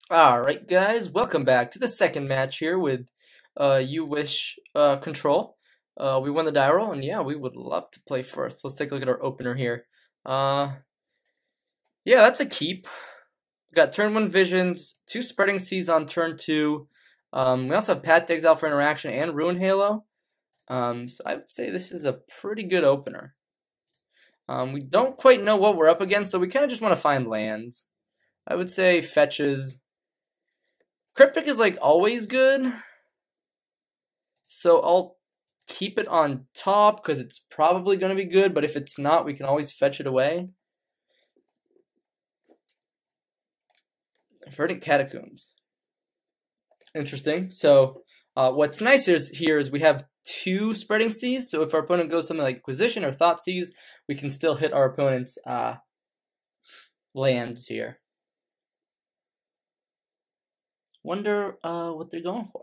Alright guys, welcome back to the second match here with UWish control. We won the die roll, and yeah, we would love to play first. Let's take a look at our opener here. Yeah, that's a keep. We got turn 1 visions, 2 spreading seas on turn 2. We also have Path to Exile for interaction and Ruin Halo. So I would say this is a pretty good opener. We don't quite know what we're up against, so we kind of just want to find lands. I would say fetches. Cryptic is like always good, so I'll keep it on top because it's probably going to be good, but if it's not, we can always fetch it away. Verdant Catacombs. Interesting. So what's nice here is we have 2 spreading seas, so if our opponent goes something like Inquisition or Thought Seas, we can still hit our opponent's lands here. Wonder what they're going for.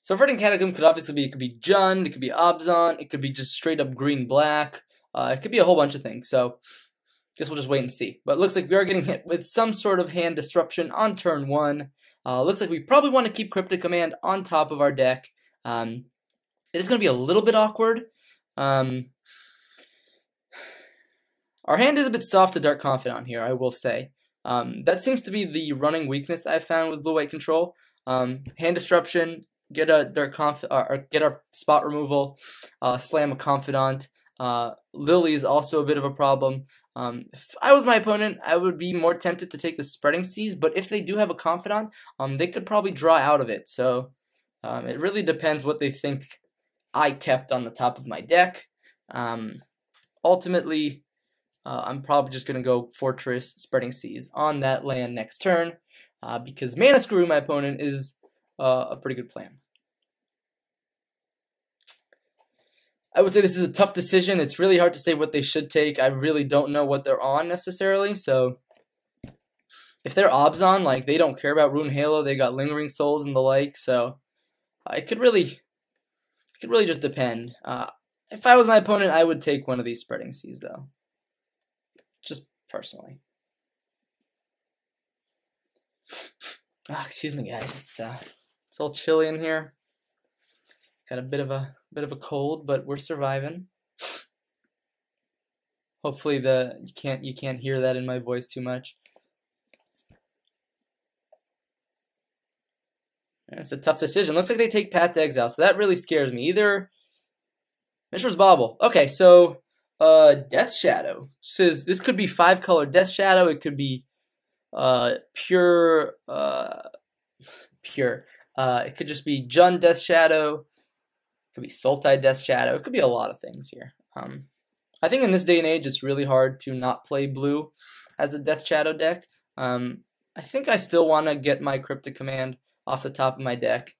So Verdant Catacomb could obviously be, it could be Jund, it could be Abzan, it could be just straight up green-black. It could be a whole bunch of things, so I guess we'll just wait and see. But it looks like we are getting hit with some sort of hand disruption on turn 1. Looks like we probably want to keep Cryptic Command on top of our deck. It is going to be a little bit awkward. Our hand is a bit soft to Dark Confidant here, I will say. That seems to be the running weakness I've found with blue-white control. Hand disruption, get a get our spot removal, slam a Confidant. Lily is also a bit of a problem. If I was my opponent, I would be more tempted to take the spreading seas, but if they do have a Confidant, they could probably draw out of it. So it really depends what they think I kept on the top of my deck. Ultimately, I'm probably just going to go Fortress Spreading Seas on that land next turn, because Mana Screw my opponent is a pretty good plan. I would say this is a tough decision. It's really hard to say what they should take. I really don't know what they're on necessarily, so if they're Abzan, like, they don't care about Ruin Halo, they got Lingering Souls and the like, so it could really just depend. If I was my opponent, I would take one of these Spreading Seas, though. Just personally. Excuse me, guys. It's a little chilly in here. Got a bit of a cold, but we're surviving. Hopefully you can't hear that in my voice too much. It's a tough decision. Looks like they take Path to Exile, so that really scares me. Either Mishra's Bauble. Okay, so Death Shadow. This could be 5-color Death Shadow. It could be pure. It could just be Jund Death Shadow. It could be Sultai Death Shadow. It could be a lot of things here. I think in this day and age, it's really hard to not play blue as a Death Shadow deck. I think I still want to get my Cryptic Command off the top of my deck.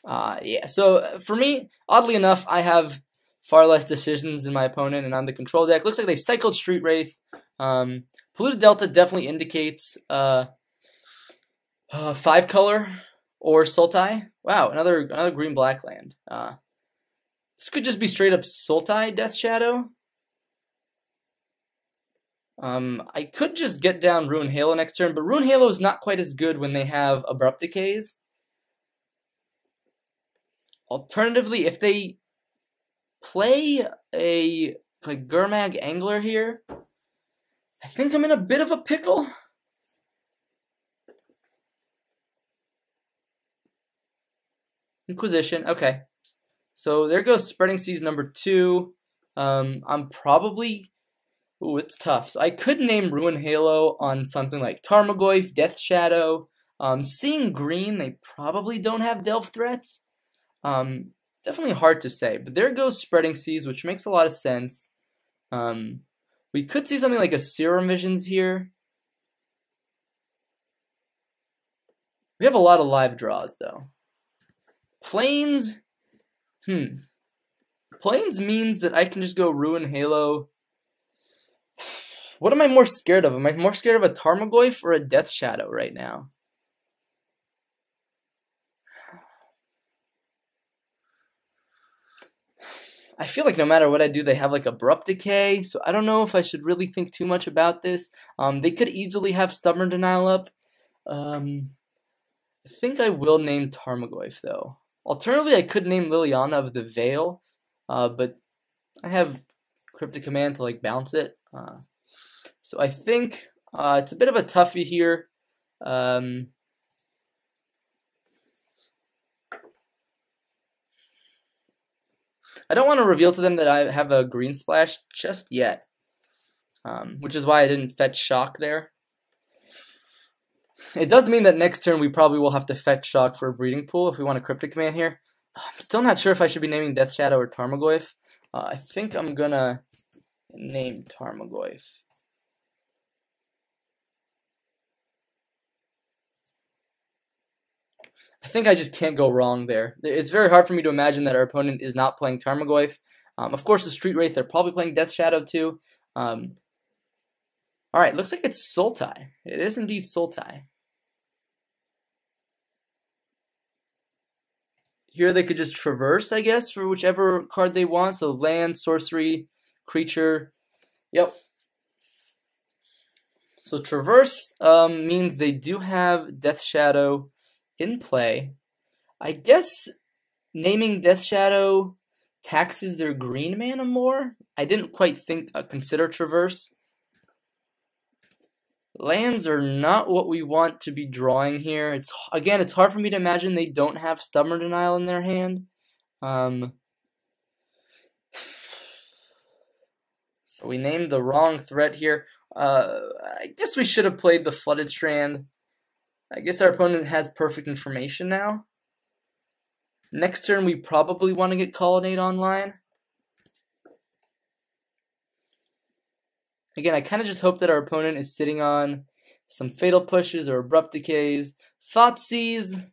Yeah, so for me, oddly enough, I have far less decisions than my opponent, and I'm the control deck. Looks like they cycled Street Wraith. Polluted Delta definitely indicates 5-color or Sultai. Wow, another green-black land. This could just be straight up Sultai Death Shadow. I could just get down Ruin Halo next turn, but Ruin Halo is not quite as good when they have Abrupt Decays. Alternatively, if they play a Gurmag Angler here, I think I'm in a bit of a pickle. Inquisition, okay. So there goes Spreading Seas number 2. I'm probably... Ooh, it's tough. So I could name Ruin Halo on something like Tarmogoyf, Death Shadow. Seeing green, they probably don't have Delve threats. Definitely hard to say. But there goes Spreading Seas, which makes a lot of sense. We could see something like a Serum Visions here. We have a lot of live draws, though. Plains... Plains means that I can just go Ruin Halo... What am I more scared of? Am I more scared of a Tarmogoyf or a Death Shadow right now? I feel like no matter what I do, they have like Abrupt Decay, so I don't know if I should really think too much about this. They could easily have Stubborn Denial up. I think I will name Tarmogoyf, though. Alternatively, I could name Liliana of the Veil, but I have Cryptic Command to like bounce it. So I think it's a bit of a toughie here. I don't want to reveal to them that I have a green splash just yet, which is why I didn't fetch Shock there. It does mean that next turn we probably will have to fetch Shock for a breeding pool if we want a Cryptic Command here. I'm still not sure if I should be naming Death Shadow or Tarmogoyf. I think I'm gonna name Tarmogoyf. I think I just can't go wrong there. It's very hard for me to imagine that our opponent is not playing Tarmogoyf. Of course, the Street Wraith, they're probably playing Death Shadow too. Alright, looks like it's Sultai. It is indeed Sultai. Here they could just traverse, I guess, for whichever card they want. So land, sorcery, creature. Yep. So traverse means they do have Death Shadow in play. I guess naming Death Shadow taxes their green mana more. I didn't quite consider traverse. Lands are not what we want to be drawing here. It's hard for me to imagine they don't have Stubborn Denial in their hand. So we named the wrong threat here. I guess we should have played the Flooded Strand. I guess our opponent has perfect information now. Next turn, we probably want to get Colonnade online. Again, I kind of just hope that our opponent is sitting on some Fatal Pushes or Abrupt Decays. Thoughtseize.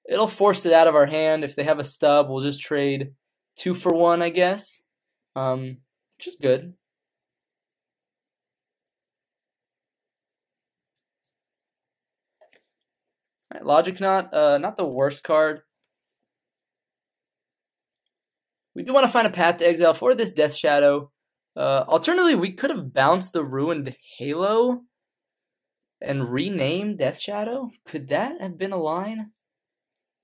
It'll force it out of our hand. If they have a stub, we'll just trade 2 for 1, I guess. Which is good. All right, Logic Knot, not the worst card. We do want to find a path to exile for this Death Shadow. Alternatively, we could have bounced the Ruined Halo and renamed Death Shadow. Could that have been a line?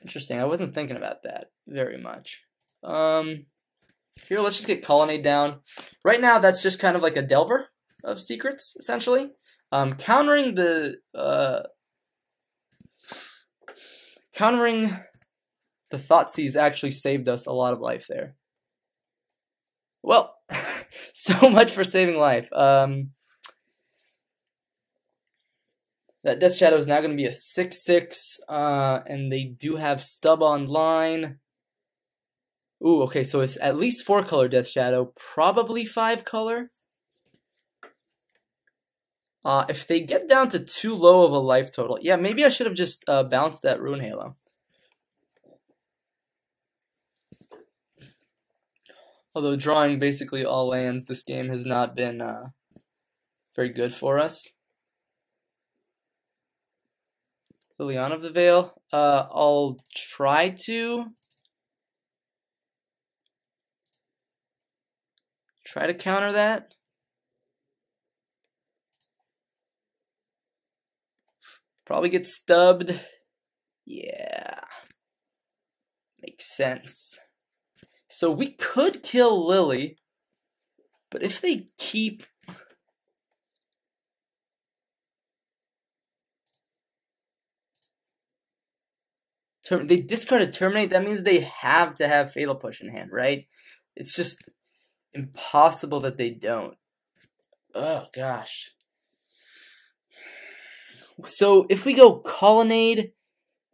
Interesting. I wasn't thinking about that very much. Here, let's just get Colonnade down. Right now, that's just kind of like a Delver of secrets, essentially. Countering the Thoughtseize actually saved us a lot of life there. Well, so much for saving life. That Death Shadow is now going to be a 6/6, and they do have Stub online. Ooh, okay, so it's at least 4-color Death Shadow, probably 5-color. If they get down to too low of a life total, yeah, maybe I should have just bounced that Ruin Halo. Although drawing basically all lands, this game has not been very good for us. Liliana of the Veil. I'll try to counter that. Probably get stubbed. Yeah. Makes sense. So we could kill Lily, but if they keep... They discarded Terminate, that means they have to have Fatal Push in hand, right? It's just impossible that they don't. Oh, gosh. So if we go Colonnade,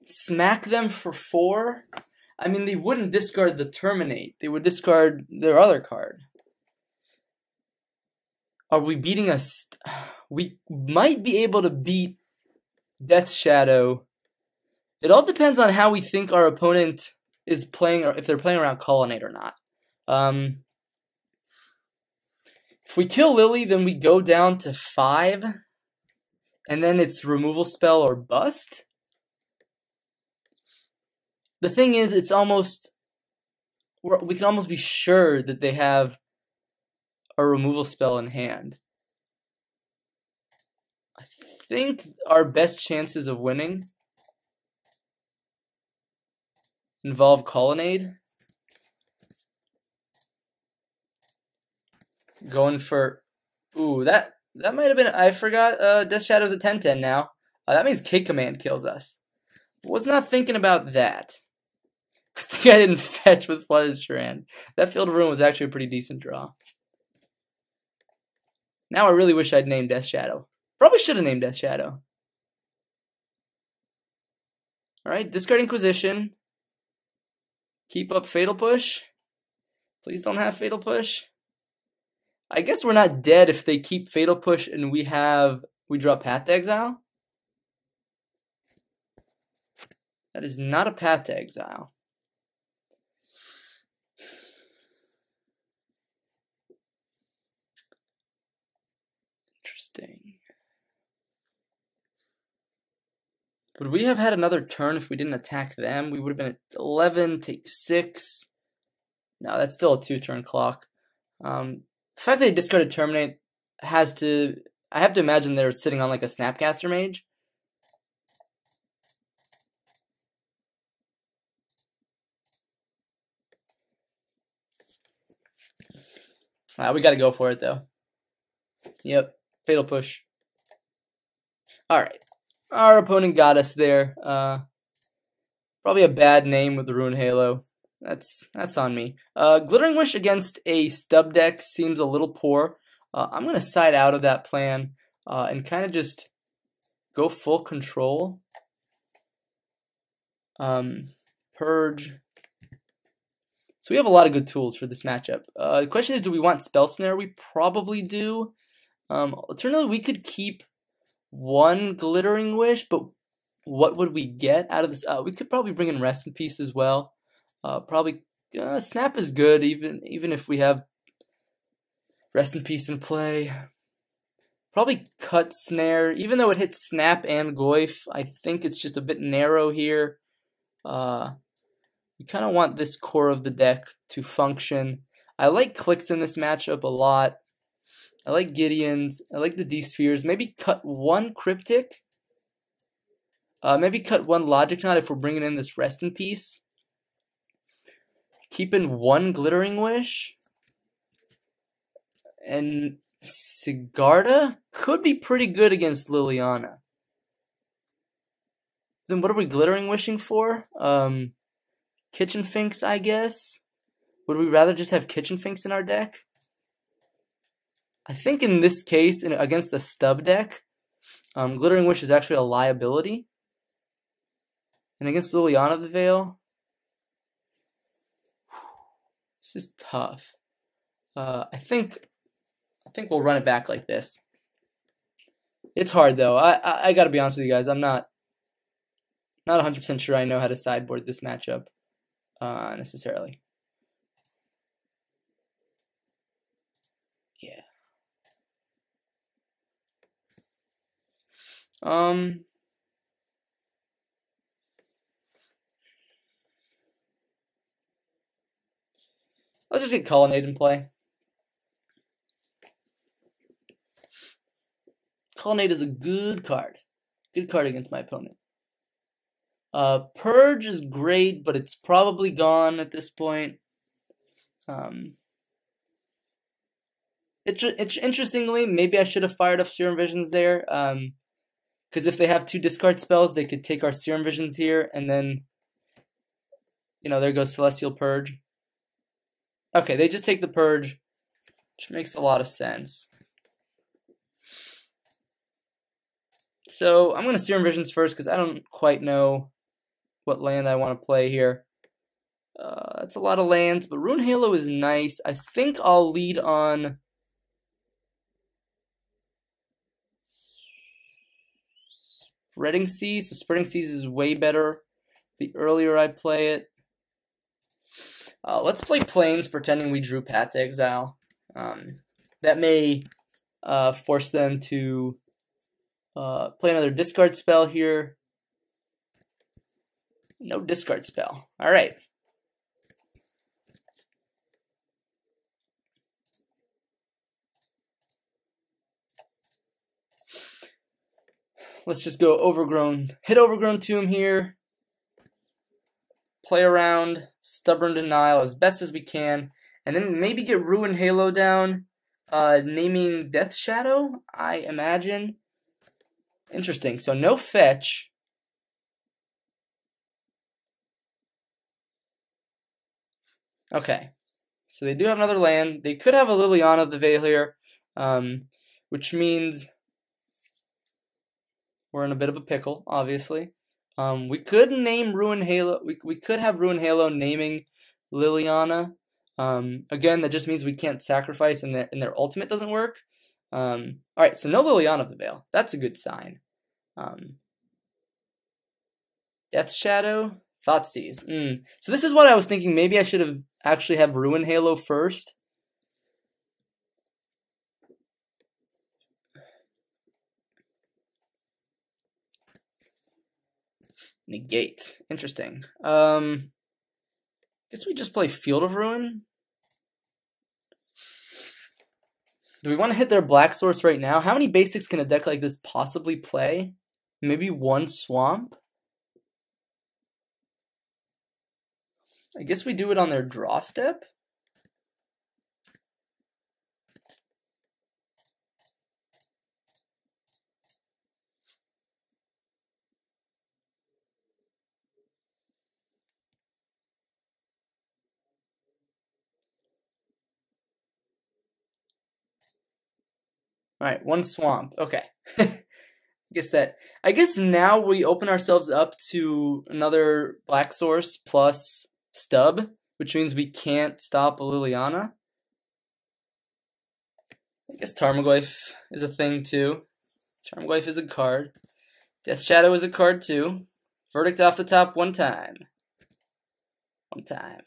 smack them for 4... I mean, they wouldn't discard the Terminate. They would discard their other card. Are we beating us? We might be able to beat Death Shadow. It all depends on how we think our opponent is playing, or if they're playing around Colonnade or not. If we kill Lily, then we go down to 5. And then it's removal spell or bust. the thing is, it's almost, we can almost be sure that they have a removal spell in hand. I think our best chances of winning involve Colonnade. Going for, ooh, that might have been, I forgot, Death Shadow's a 10/10 now. That means Kick Command kills us. Was not thinking about that. Good thing I didn't fetch with Flooded Strand. That Field of Ruin was actually a pretty decent draw. Now I really wish I'd named Death Shadow. Probably should have named Death Shadow. Alright, discard Inquisition. Keep up Fatal Push. Please don't have Fatal Push. I guess we're not dead if they keep Fatal Push and we draw Path to Exile. That is not a Path to Exile. Interesting. Would we have had another turn if we didn't attack them? We would have been at 11, take 6. No, that's still a 2-turn clock. The fact that they discarded Terminate I have to imagine they're sitting on like a Snapcaster Mage. We got to go for it though. Yep, Fatal Push. All right, our opponent got us there. Probably a bad name with the Ruin Halo. That's on me. Glittering Wish against a stub deck seems a little poor. I'm gonna side out of that plan and kind of just go full control. Purge. So we have a lot of good tools for this matchup. The question is, do we want Spell Snare? We probably do. Alternatively, we could keep one Glittering Wish, but what would we get out of this? We could probably bring in Rest in Peace as well. Probably Snap is good, even if we have Rest in Peace in play. Probably cut Snare, even though it hits Snap and Goyf. I think it's just a bit narrow here. You kind of want this core of the deck to function. I like clicks in this matchup a lot. I like Gideon's. I like the D-Spheres. Maybe cut one Cryptic. Maybe cut one Logic Knot if we're bringing in this Rest in Peace. Keep in one Glittering Wish. And Sigarda could be pretty good against Liliana. Then what are we Glittering Wishing for? Kitchen Finks, I guess. Would we rather just have Kitchen Finks in our deck? I think in this case, against a stub deck, Glittering Wish is actually a liability. And against Liliana the Veil, this is tough. I think we'll run it back like this. It's hard though. I gotta be honest with you guys. I'm not 100% sure I know how to sideboard this matchup necessarily. Yeah. Let's just get Colonnade in play. Colonnade is a good card. Good card against my opponent. Purge is great, but it's probably gone at this point. It's interestingly, maybe I should have fired up Serum Visions there. Because if they have 2 discard spells, they could take our Serum Visions here, and then, there goes Celestial Purge. Okay, they just take the Purge, which makes a lot of sense. So I'm going to Serum Visions first because I don't quite know what land I want to play here. That's a lot of lands, but Ruin Halo is nice. I think I'll lead on Spreading Seas. So Spreading Seas is way better the earlier I play it. Let's play Plains, pretending we drew Path to Exile. That may force them to play another discard spell here. No discard spell. All right. Let's just go Overgrown. Hit Overgrown Tomb here. Play around Stubborn Denial as best as we can. And then maybe get Ruin Halo down. Naming Death Shadow, I imagine. Interesting. So no fetch. Okay. So they do have another land. They could have a Liliana of the Veil here, which means we're in a bit of a pickle, obviously. We could name Ruin Halo. We could have Ruin Halo naming Liliana. Again, that just means we can't sacrifice and their ultimate doesn't work. Alright, so no Liliana of the Veil. That's a good sign. Death Shadow, Thoughtseize. So this is what I was thinking. Maybe I should have actually have Ruin Halo first. Negate. Interesting. Guess we just play Field of Ruin. Do we want to hit their black source right now? How many basics can a deck like this possibly play? Maybe one swamp? I guess we do it on their draw step. All right, one swamp. Okay. I guess now we open ourselves up to another black source plus stub, which means we can't stop a Liliana. I guess Tarmogoyf is a thing too. Tarmogoyf is a card. Death Shadow is a card too. Verdict off the top one time. One time.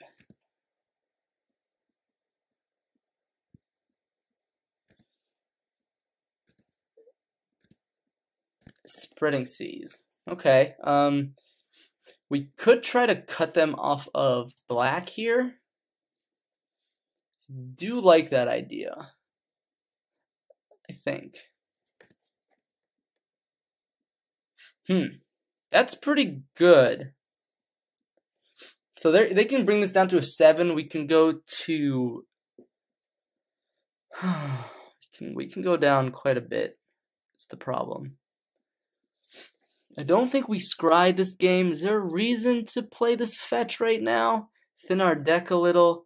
Spreading Seas. Okay. We could try to cut them off of black here. Do like that idea. I think. That's pretty good. So they can bring this down to a 7. We can go to we can go down quite a bit. That's the problem. I don't think we scryed this game. Is there a reason to play this fetch right now? Thin our deck a little?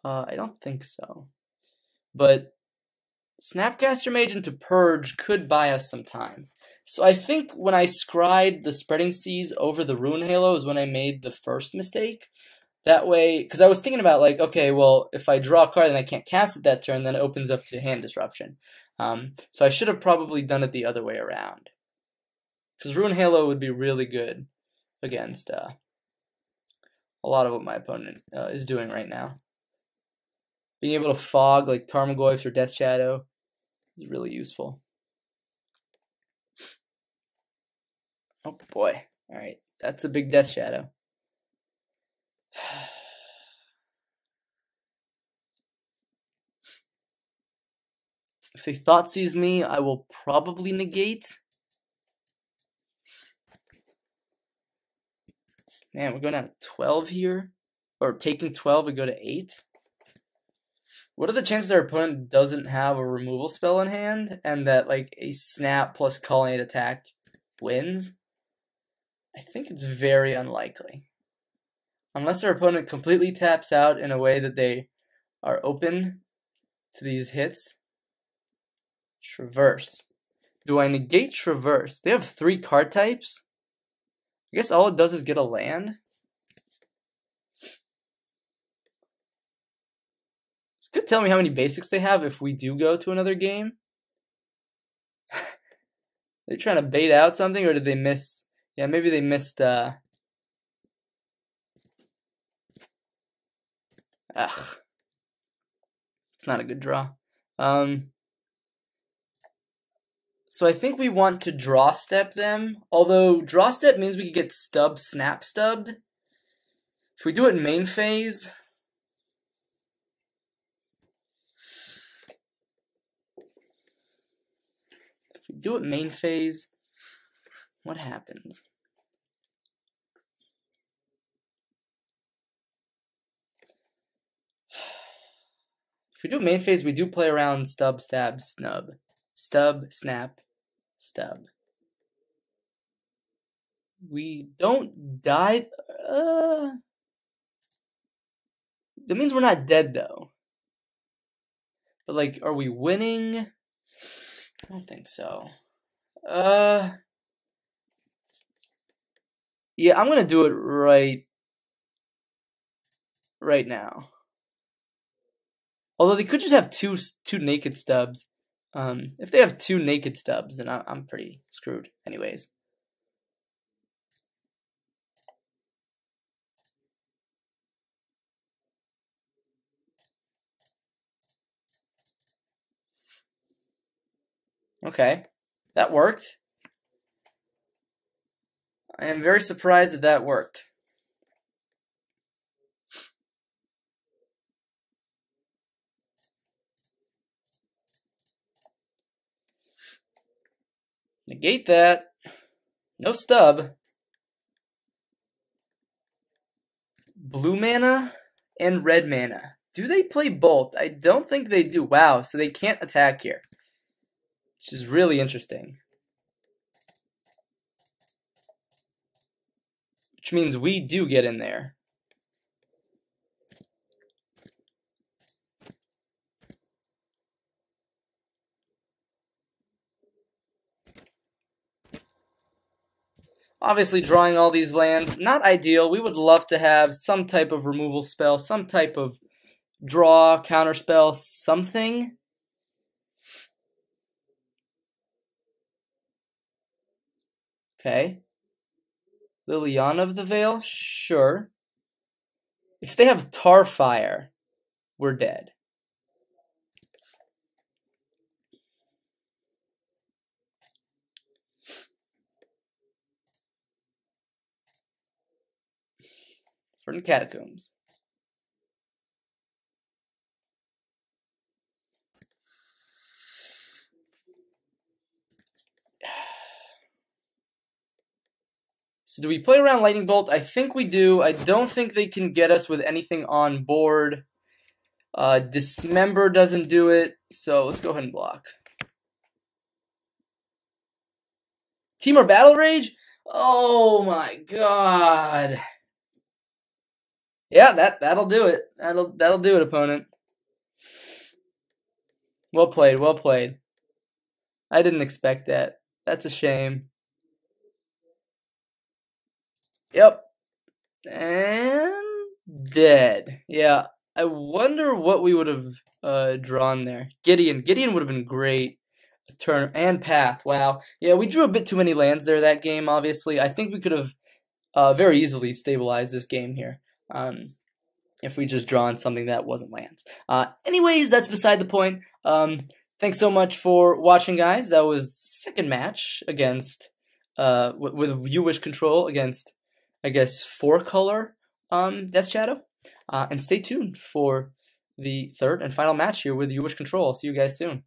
I don't think so. But Snapcaster Mage into Purge could buy us some time. So I think when I scryed the Spreading Seas over the Ruin Halo is when I made the first mistake. That way, because I was thinking about like, okay, well, if I draw a card and I can't cast it that turn, then it opens up to hand disruption. So I should have probably done it the other way around. Because Ruin Halo would be really good against a lot of what my opponent is doing right now. Being able to fog like Tarmogoyf or Death Shadow is really useful. Oh boy. Alright, that's a big Death Shadow. If they Thoughtseize me, I will probably negate. Man, we're going down to 12 here. Or taking 12, we go to 8. What are the chances our opponent doesn't have a removal spell in hand and that like a snap plus calling attack wins? I think it's very unlikely. Unless our opponent completely taps out in a way that they are open to these hits. Traverse. Do I negate Traverse? They have 3 card types. I guess all it does is get a land. It's good to tell me how many basics they have if we do go to another game. They trying to bait out something, or did they miss? Yeah, maybe they missed. Ugh. It's not a good draw. So I think we want to draw step them, although draw step means we could get stub snap stubbed. If we do it in main phase, what happens? If we do main phase, we do play around stub, stab, snub. Stub, snap, stub. We don't die. That means we're not dead, though. But, like, are we winning? I don't think so. Yeah, I'm gonna do it right now. Although they could just have two naked stubs. If they have two naked stubs, then I'm pretty screwed anyways. Okay, that worked. I am very surprised that worked. Negate that. No stub. Blue mana and red mana. Do they play both? I don't think they do. Wow, so they can't attack here. Which is really interesting. Which means we do get in there. Obviously, drawing all these lands, not ideal. We would love to have some type of removal spell, some type of draw, counter spell, something. Okay. Liliana of the Veil? Sure. If they have Tarfire, we're dead. For the Catacombs. So do we play around Lightning Bolt? I think we do. I don't think they can get us with anything on board. Dismember doesn't do it, so let's go ahead and block. Temur Battle Rage? Oh my god. Yeah, that'll do it. That'll do it, opponent. Well played, well played. I didn't expect that. That's a shame. Yep. And dead. Yeah. I wonder what we would have drawn there. Gideon would have been great. Turn and path. Wow. Yeah, we drew a bit too many lands there that game, obviously. I think we could have very easily stabilized this game here. If we just drawn something that wasn't lands. Anyways, that's beside the point. Thanks so much for watching, guys. That was second match against with UWish control against, I guess, 4-color Death Shadow. And stay tuned for the third and final match here with UWish control. I'll see you guys soon.